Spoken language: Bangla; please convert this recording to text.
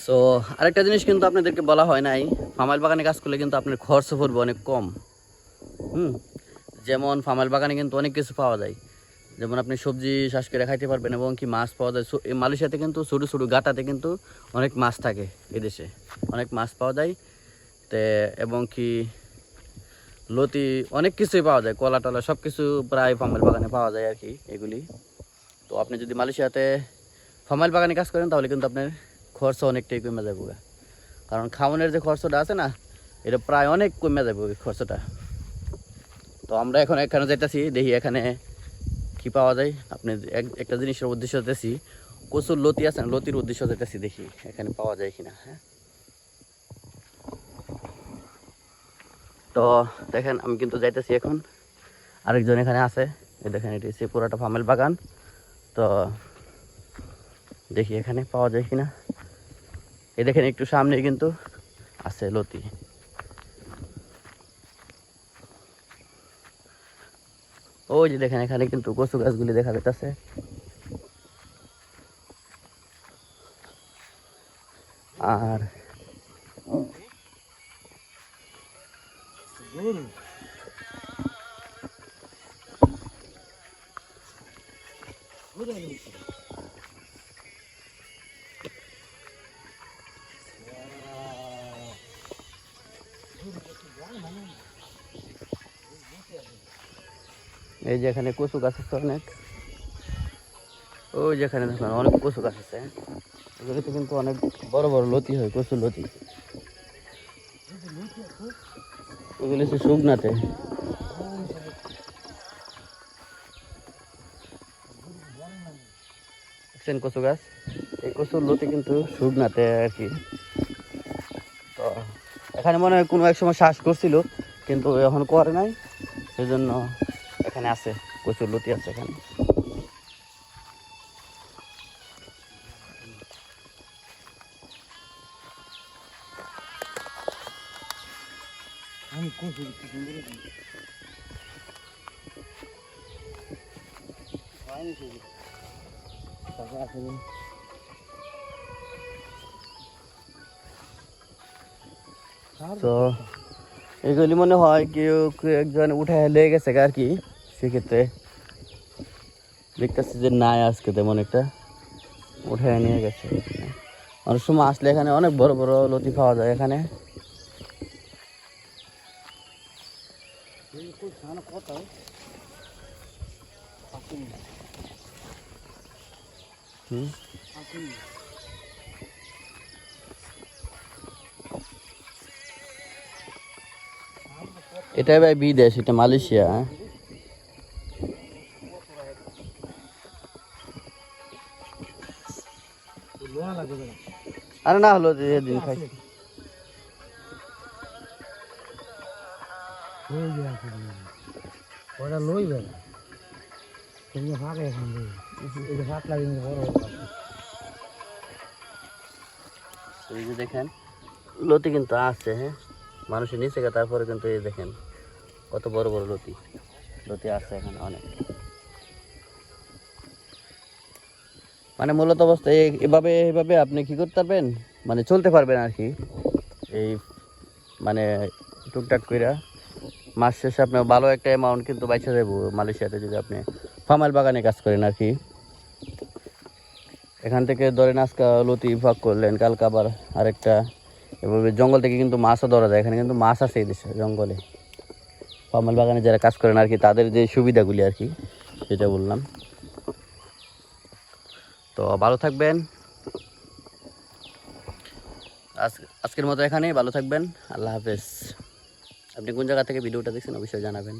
সো আরেকটা জিনিস কিন্তু আপনাদেরকে বলা হয় নাই, ফার্মাল বাগানে কাজ করলে কিন্তু আপনার খরচ পড়বে অনেক কম। যেমন ফার্মাল বাগানে কিন্তু অনেক কিছু পাওয়া যায়, যেমন আপনি সবজি চাষ করে খাইতে পারবেন এবং কি মাছ পাওয়া যায়। এই মালয়েশিয়াতে কিন্তু ছোটো ছোটো গাটাতে কিন্তু অনেক মাছ থাকে, এদেশে অনেক মাছ পাওয়া যায়। তে এবং কি লতি অনেক কিছুই পাওয়া যায়, কলা টলা সব কিছু প্রায় ফার্মাল বাগানে পাওয়া যায় আর কি এগুলি। তো আপনি যদি মালয়েশিয়াতে ফার্মাল বাগানে কাজ করেন তাহলে কিন্তু আপনার খরচ অনেকটাই কমে যাবে, কারণ খাওয়ানোর যে খরচটা আছে না, এটা প্রায় অনেক কমে যাবে ওই খরচটা। তো আমরা এখন এখানে যাইতেছি, দেখি এখানে কি পাওয়া যায়। আপনি একটা জিনিসের উদ্দেশ্য যেতেছি, কচুর লতি আছে না, লতির উদ্দেশ্য যেতেছি, দেখি এখানে পাওয়া যায় কিনা। হ্যাঁ, তো দেখেন আমি কিন্তু যাইতেছি এখন, আরেকজন এখানে আছে, এই দেখেন এটি হচ্ছে পুরোটা ফার্মাল বাগান। তো দেখি এখানে পাওয়া যায় কিনা। এই দেখেন একটু সামনে কিন্তু আছে লতি। ওই যে দেখেন এখানে কিন্তু কচু গাছগুলি দেখা যাচ্ছে। আর এই যে এখানে কচু গাছ আছে অনেক, ওই যেখানে দেখেন অনেক কচু গাছ আছে, এগুলিতে কিন্তু অনেক বড় বড় লতি হয়, কচুর লতি। এগুলি হচ্ছে শুকনাতে। দেখছেন কচু গাছ, এই কচুর লতি কিন্তু শুকনাতে আর কি। তো এখানে মনে হয় কোনো এক সময় শ্বাস করছিল, কিন্তু এখন করে নাই, সেই জন্য এখানে আছে কচুর লতি আছে এখানে। তো এগুলি মনে হয় কেউ একজন উঠে লেগে গেছে আর কি, সেক্ষেত্রে দেখতেছি যে নাই আজকে তেমন একটা, উঠে নিয়ে গেছে। অনেক সময় আসলে এখানে অনেক বড় বড় লতি পাওয়া যায় এখানে। এটা ভাই বিদেশ, এটা মালয়েশিয়া। আরে না হলো যে দিন খাই ওটা লইবে না, তুমি ফাঁকে এখান থেকে এটা ফাঁক লাগে বড়। এই যে দেখেন লতি কিন্তু আছে, হ্যাঁ মানুষের নিচে, তারপরে কিন্তু এই দেখেন কত বড় বড় লতি লতি আছে এখানে অনেক। মানে মূলত অবস্থা এভাবে এভাবে আপনি কি করতে পারবেন, মানে চলতে পারবেন আর কি। এই মানে টুকটাক করে মাস শেষে আপনার ভালো একটা অ্যামাউন্ট কিন্তু বাইচে যাবো মালয়েশিয়াতে, যদি আপনি ফার্মাল বাগানে কাজ করেন আর কি। এখান থেকে ধরেন আজকে লতি ভাগ করলেন, কালকে আবার আরেকটা, এভাবে জঙ্গল থেকে কিন্তু মাছও ধরা যায়। এখানে কিন্তু মাছ আছে এই দেশে জঙ্গলে, ফার্মাল বাগানে যারা কাজ করেন আর কি, তাদের যে সুবিধাগুলি আর কি সেটা বললাম। তো ভালো থাকবেন, আজকের মতো এখানেই, ভালো থাকবেন, আল্লাহ হাফেজ। আপনি কোন জায়গা থেকে ভিডিওটা দেখছেন অবশ্যই জানাবেন।